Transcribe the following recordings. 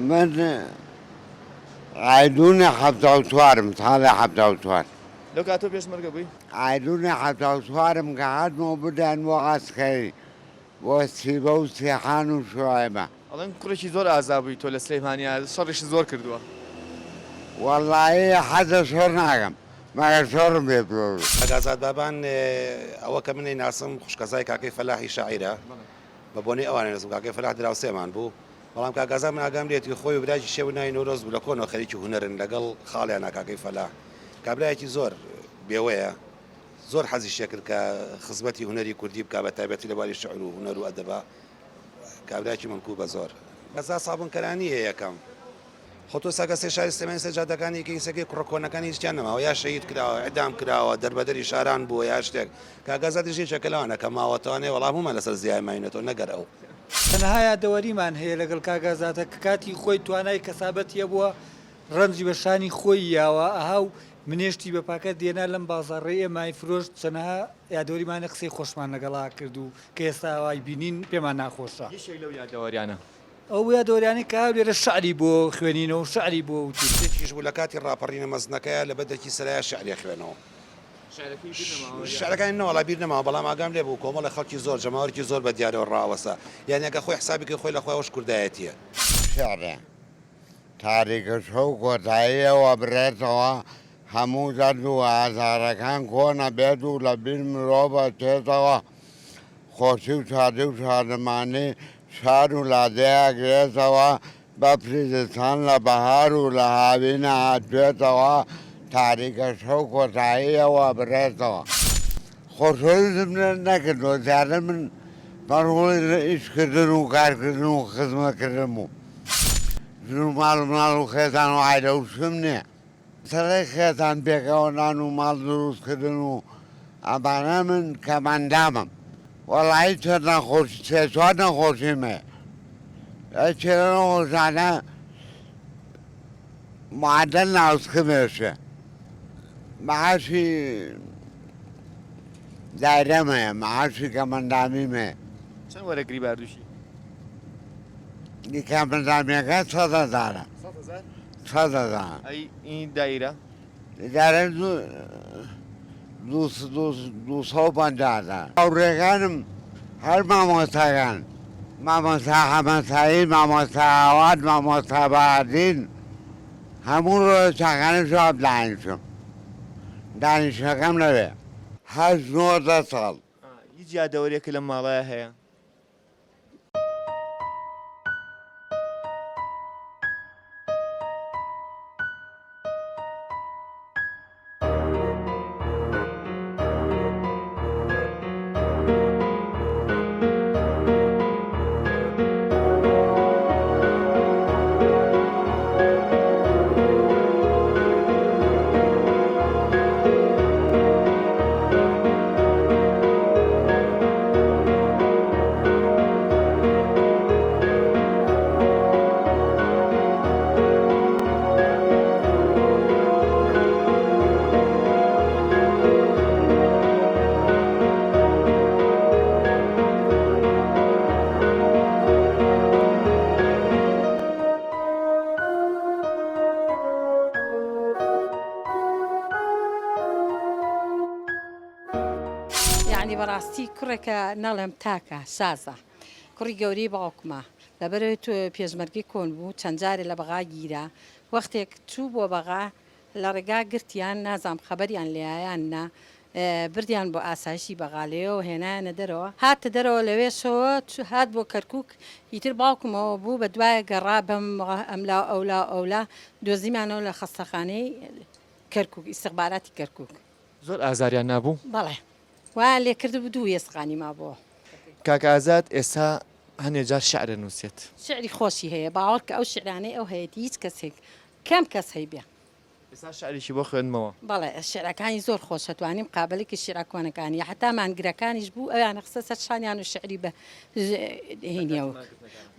من عيدوني حبة وتوارم طالع حبة وتوار لەو کاتۆ پێشمەرگە بووی؟ عيدوني حبة وتوارم قعدنا وبدأ نوع عسكري وسيبة وسيحان وشعيبة ئەڵێن کوڕێکی زۆر ئازا بووی تۆ لە سلەیمانیا شەڕیشی زۆر کردووە. والله حدا شهر ناقم ما شهر بيبلور ئەگازاد بابان ئەوە کە منی ناسم خوشکەزای کاکەی فەلاحی شاعیرە بە بۆنەی ئەوانە ناسم کاکەی فەلاح دراوسێمان بوو بەڵام کاگازا من ئاگام لێتی خۆی و براکی شێو ناوی نۆرۆز بوو لە کۆنەوە خەریکی هونەرن لەگەڵ خاڵیانە کاکەی فەلاح کابرایەکی زۆر بێوەیە زۆر حەزیشە کرد کە خزمەتی هونەری کوردی بکا بە تایبەتی لەباری شعر و هونەر و ئەدەبا کابرایەکی منکوو بە زۆر بەزا سابونکەرانیە یەکەم خۆتۆ ساکە سێ شاری سلێمانی سەجادەکانی کەیسەکەی کوڕەکۆنەکانی هیچیان نەماوە یا شەهید کراوە ئەدام کراوە دەربەدەری شاران بووە یا شتێک کاگازا دژی چەکەلەوانە کە ماوەتوانێ وەڵام هەمان لەسەر زیای ماینێتەوە نەگەر ئەو تەنها یادەوەریمان هەیە لەگەڵ کاگازاتە کە کاتی خۆی توانای کەسابەتیە بووە ڕەنجی بە شانی خۆی یاوە ئەهاو منێشتی بە پاکە دێنا لەم بازاڕێ ئێمای فرۆشت چەنەها یادەوەریمانە قسەی خۆشمان لەگەڵا کرد و کە ئێستا ئەوای بینین پێمان ناخۆشە هیچێک لەو یادەوەریانە ئەو یادەوەریانی کە لێرە شعری بۆ خوێنینەوە و شعری بۆ وتی شتێکیش بوو لە کاتی ڕاپەڕینە مەزنەکەیە لە بەدەکی سەرایە شعری خوێنەوە شعرەکانی نەوەڵا بیر نەماوە بەڵام ئاگام لێ بوو کۆمەڵە خەڵکی زۆر جەماوەرکی زۆر بە دیارەوە ڕاوەسە یانەکە خۆی حسابێکی خۆی لە خۆیەوەش کوردایەتیە شعره تاریکە شەو کۆتاییەوە برێتەوە هەموو دەرد و ئازارەکان کۆنە بێت و لە بیر مرۆڤە تێتەوە خۆشی و شادی و شادمانی شار و لادەیەگرێتەوە بە پریزستان لە بەهار و لە هاوینە هاتوێتەوە تاریکە شەو کۆتاییەوە برێتەوە خۆشەویستم نەکردەوە زیاتر من بەڕۆڵی ئیشکردن و کارکردن و خزمەتکردن بوو ماڵ و ماڵ و خێزان و عایدەوشم نییە سەرەی خێزان پێکەوەدان و ماڵ دروستکردن و ئەمانە من کەمەندامم وەڵی چێ نەخۆشی سێ چوار نەخۆشیمێ چێرە نەخۆشانە معدل ناوسکمێشە معاشی دایرەمەیە معاشی کەمەندامیمێ چەند وەرەگری باردووشی؟ کەمەندامیەکە 100,000 100,000 ئەی این دایرە؟ دارە 250,000 هاوڕێکانم هەر مامۆستاکان مامۆستا حەمەسایی مامۆستا ئاوات مامۆستا بەهادین هەموو ڕۆژ چاکانە جواب دانیشم دانیشەکەم لەوێ 8-9 ساڵ هیچ یادەوەریەکە لە ماڵایە هەیە؟ یعنی بەڕاستی کوڕێکە نەڵێم تاکە سازە کوڕی گەوری باوکمە لەبەرەوەی تۆ پێشمەرگی کۆن بوو چەند جارێ لە بەغا گیرە وەختێک چوو بۆ بەغا لە ڕێگا گرتیان نازام خەبەریان لێیاننا بردیان بۆ ئاسایشی بەغالەیەوە هێنایانە دەرەوە هاتە دەرەوە لەوێشەوە هات بۆ کەرکک ئیتر باوکمەوە بوو بە دوایە گەڕا بەم ئەملا ئەولا دۆزیمانەوە لە خەستەخانەی کەرکک ئیستیخباراتی کەرکک زۆر ئازاریان نابوو؟ بەڵێ وا لێکرد بوو دوو ێسقانی ما بۆ کاکە ئازاد ئێستا هەندێک جار شعرە نووسێت شعری خۆشی هەیە باوەڕ کە ئەو شعرانەی ئەو هەیەی هیچ کەسێک کەم کەس هەی بێ ئێستا شعریشی بۆ خوێنمەوە بەڵێ شعرەکانی زۆر خۆشە توانیم قابلێکی شعرە کۆنەکانی حتا مانگرەکانیش بوو ئەویان قسە سەر شانیان و شعری بە هینیەوە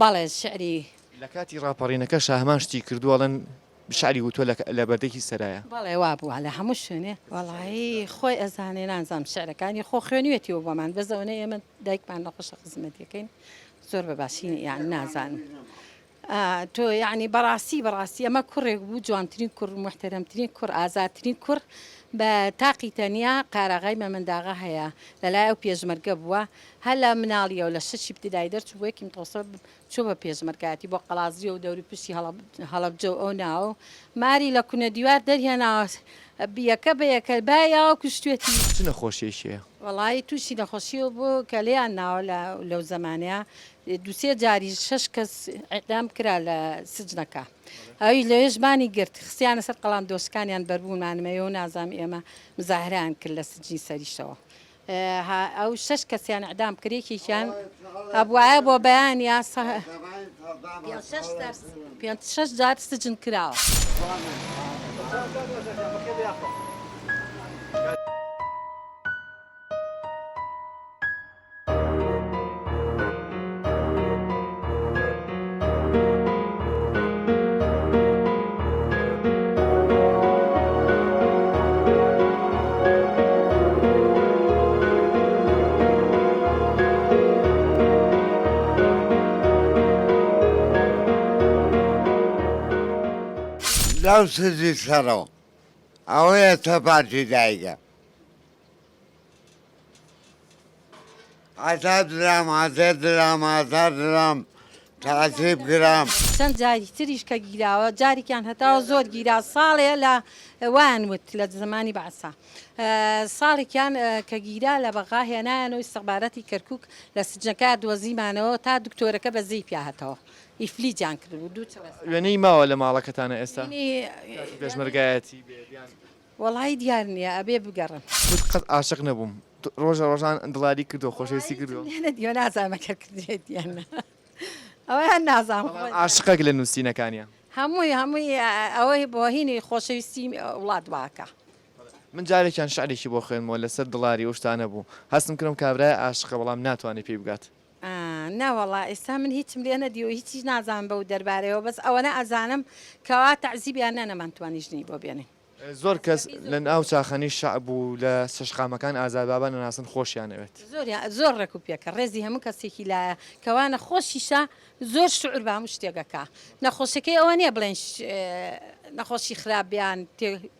بەڵێ شعری لە کاتی ڕاپەڕینەکە شاهمان شتی کردووەڵەن شعری وتۆ لە بەردێکی سەرایە بەڵێ وا بووە لە هەموو شوێنێ وەڵایی خۆی ئەزانێ نانزانام شعرەکانی خۆ خوێنوێتیەوە بۆمان بەزەونە ئێمە دایکمان نەخۆشە خزمەتەکەین زۆر بە باشی یان نازانم تۆ یعنی بەڕاستی ئەمە کوڕێک بوو جوانترین کوڕ محتەرەمترین کوڕ ئازاترین کوڕ بە تاقی تەنیا قارەغای مەمەنداغا هەیە لەلای ئەو پێشمەرگە بووە هەر لە مناڵیە و لە شەشی ابتدایی دەرچوو بۆ یەکی متەوەسڵ چوو بە پێشمەرگاتی بۆ قەڵازیە و دەوری پشتی هەڵەبجە و ئەو ناوە ماری لە کونە دیوار دەرهێناوە بیەکە بە یەکە بایەوە کوشتێتی چ نەخۆشیێکیە وڵی تووشی نەخۆشیەوە بۆ کە لێیان ناوە لەو زمانەیە دوسێ جاری 6 کەس ئەقدام کرا لە سجنەکە ئەوی لەێژبانی گرت خستیانە سەر قەڵام دۆستەکانیان بەربوونمانمەوە نازامی ئێمە مزاهران کرد لە سجنی سەریشەوە ئەو 6 کەسیان ئەقدام کرێکیان ئەبواە بۆ بەیان یا 6 جار سجن کراوە. لەو سزی سەرەوە ئەوەیە تەپاتی دایکە ئازاد درام تەعزیب کرام چەند جاری تریش کە گیراوە جارێکیان هەتاوە زۆر گیرا ساڵێ لە وان وت لە زمانی بەعسا ساڵێکیان کە گیرا لە بەغا هێنایەنەوەی سەخبارەتی کەرکک لە سجنەکە دۆزیمانەوە تا دکتۆرەکە بە زەی پیا هەتەوە ئیفلیجان کرد و دوو وێنەی ماوە لە ماڵەکەتانە ئێستا پێشمەرگایەتی وەڵی دیار نییە ئەبێ بگەڕن قەت عاشق نەبووم ڕۆژان دڵاری کردو خۆشەویستی کردو دیۆ نازانمەکە کردێت دیانە ئەوە هەر نازانم عاشقەک لە نووسینەکانیان هەمووی ئەوەی بۆ هینی خۆشەویستی وڵات واکە من جارێکیان شعرێکی بۆ خوێنمەوە لەسەر دڵاری ئەو شتانە بوو هەستم کردم کابرای عاشقە بەڵام ناتوانێت پێی بگات ناوەڵا ئێستا من هیچم لێ نەدیوە هیچی نازانم بەو دەربارەوە بەس ئەوەنە ئەزانم کەوا تەعزیبیان نەمانتوانیژنی بۆ بێنێ زۆر کەس لە ناو چاخەنی شعب و لە سەشقامەکان ئازادبابان ناسن خۆشیانەوێت زۆر ڕێک و پێکە ڕێزی هەموو کەسێکی لایە کەوانە خۆشیشە زۆر شعور بە هەموو شتێکەکە نەخۆشەکەی ئەوە نییە بڵێن نەخۆشی خراپیان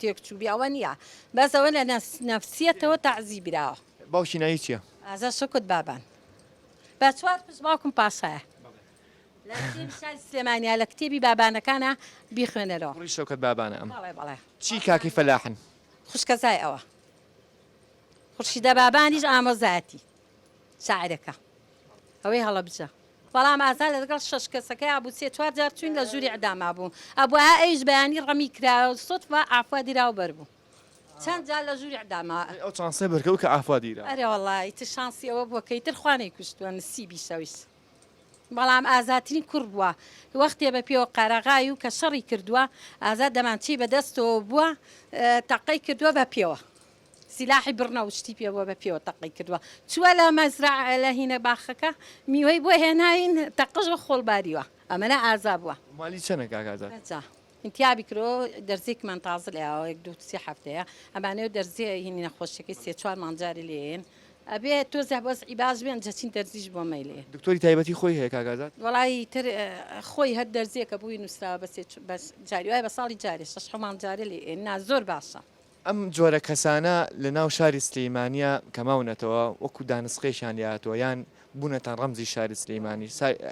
تێکچوبی ئەوە نییە بەس ئەوە لە نەفسیەتەوە تەعزیبراوە باوکی نایی چییە؟ ئازا شەکوت بابان بە چوار پس باوکم پاسایە لە کتێبی سلێمانیا لە کتێبی بابانەکانە بیخوێنەرەوە ڕی شەوکەت بابانە ئەم بەڵێ چی کاکی فەلاحن خوشکەزای ئەوە خورشیدە بابانیش ئامۆزایەتی شاعرەکە ئەوەی هەڵەبجە بەڵام ئازا لەگەڵ 6 کەسەکەی ئابوو 3-4 جار چوین لە ژووری ئەداما بوو ئەبووە ئەویش بەیانی ڕەمی کراوە سوتفە ئافوا دیراوە بەربوو چەند جار لە ژووری ئەداما ئەو چانسە بەرکەوت کە ئافوا دیرا ئەرێ وەڵی تر شانسی ئەوە بووە کە ئیتر خوانەی کوشتووە نسیبی شەویش بەڵام ئازاترین کوڕ بووە وەختێ بە پێوە قارەغای و کە شەڕی کردووە ئازاد دەمانچی بەدەستەوە بووە تەقەی کردووە بە پێوە سیلاحی بڕنە و شتی پێوە بە پێوە تەقەی کردووە چووە لە مەزرع لە هینە باخەکە میوەی بۆ هێناین تەقەش بە خۆڵباریوە ئەمەە ئازا بووە مالی چەنە کاکازات انتیابی کرۆ دەرزێکمان تازە لەوە 2-3 هەفتەیە ئەمانەوە دەرزێ هینی نەخۆشیەکەی 3-4 مانجاری لێن ئەبێ تۆ زەبەس ئیباز بێن جەچین دەرزیش بۆ مەیلێ دکتۆری تایبەتی خۆی هەیە کاکازات وڵی تر خۆی هەر دەرزیەکە بووی نووسراوە بەس جاریوای بە ساڵی جارێ 6 مانجارە لێ نا زۆر باشە ئەم جۆرە کەسانە لە ناو شاری سلەیمانیە کەماونەتەوە وەکو دانسقێشان لاتەوە یان بوونەتان ڕەمزی شاری سلەیمانی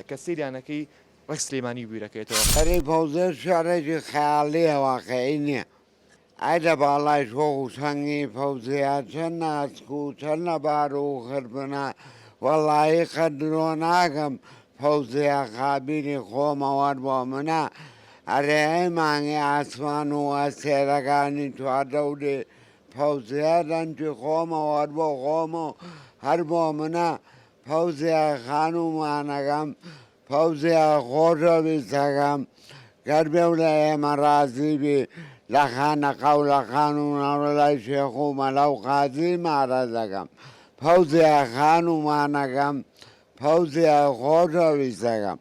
کە سریانەکەی ڕێک سلەیمانی بیرەکەیتەوە خەری پەوزە شارێکی خەیاڵیە واقعی نییە ئای لە باڵای شۆخ و سەنگی فەوزەیە چەند ناسک و چەند نەبار و خربنە وەڵایی قەدرۆ ناکەم فەوزەیە خابیری خۆمەوەر بۆ منە ئەرێ ئەی مانگی ئاسمان و ئەسێرەکانی چواردەولێ فەوزەیە دەنجی خۆمەوەر بۆ خۆم و هەر بۆ منە فەوزەیە خانومانەکەم فەوزەیە خۆشەویستەکەم گەر بێ لە ئێمە ڕازی بی لە خانەقە و لە خانوونەوە لای شێخ و مەلە و قازی مارە دەکەم فەوزەیە خانومانەکەم فەوزەیە خۆشەویستەکەم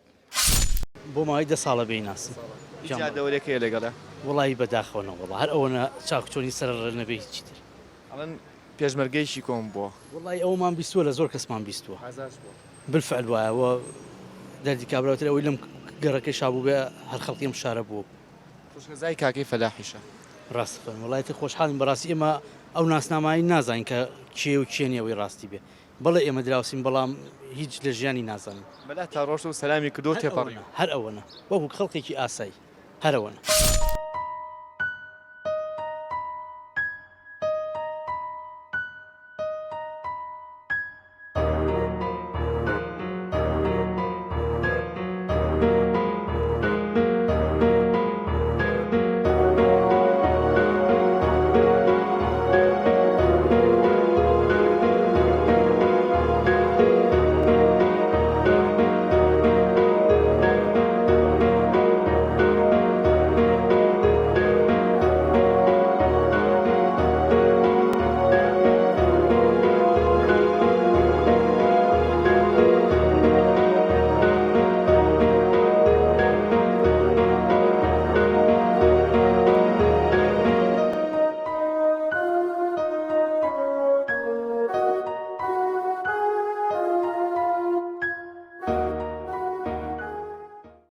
بۆ ماوەی 10 ساڵە بیناسم دەورێکەیە لەگەڵە وڵی بەداخەوەنەوە هەر ئەوەنە چاکچۆنی سەر نەبێ هیچی تر ئەڵەن پێشمەرگەیشی کۆم بووە وڵی ئەومان بیستووە لە زۆر کەسمان بیستووە بالفعل وایەوە دەردی کابراوتر ئەوەی لەم گەڕەکەی شابوو بێ هەر خەڵکیم شارە بوو خوشکەزای کاکەی فەلاحیشە ڕاستفەن وڵایەتی خۆشحاڵین بەڕاستی ئێمە ئەو ناسنامایی نازانین کە کێ و کێنیەوەی ڕاستی بێ بەڵێ ئێمە دراوسین بەڵام هیچ لە ژیانی نازانین بەلا تا ڕۆژ و سەلامی کردو تێپەڕی هەر ئەوەنە وەکو خەڵکێکی ئاسایی هەرەوەنە